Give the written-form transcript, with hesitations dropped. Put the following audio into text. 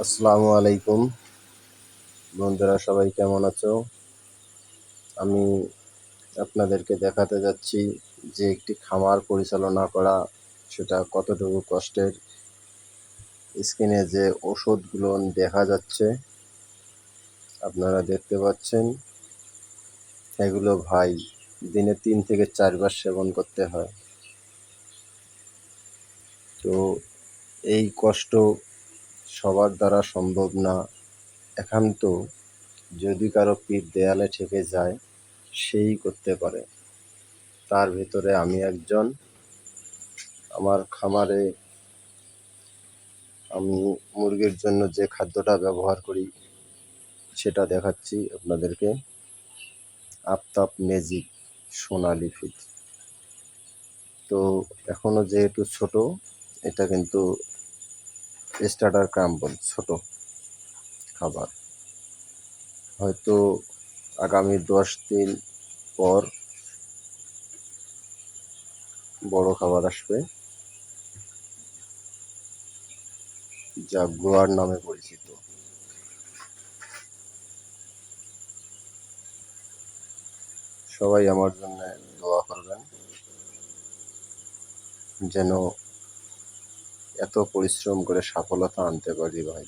আসসালামু আলাইকুম বন্ধুরা, সবাই কেমন আছো? আমি আপনাদেরকে দেখাতে যাচ্ছি যে একটি খামার পরিচালনা করা সেটা কতটুকু কষ্টের। স্ক্রিনে যে ওষুধগুলো দেখা যাচ্ছে আপনারা দেখতে পাচ্ছেন, এগুলো ভাই দিনে 3 থেকে 4 বার সেবন করতে হয়। তো এই কষ্ট সবার দ্বারা সম্ভব না। একান্ত যদি কারো পিঠ দেয়ালে ঠেকে যায় সেই করতে পারে। তার ভিতরে আমি একজন। আমার খামারে আমি মুরগির জন্য যে খাদ্যটা ব্যবহার করি সেটা দেখাচ্ছি আপনাদেরকে। আফতাব ম্যাজিক সোনালি ফিড। তো এখনও যেহেতু ছোট, এটা কিন্তু স্টার্টার ক্রাম্বল ছোট খাবার। হয়তো আগামী 10 দিন পর বড় খাবার আসবে, যা গোয়ার নামে পরিচিত। সবাই আমার জন্য দোয়া করবেন যেন এত পরিশ্রম করে সফলতা আনতে পারি ভাই।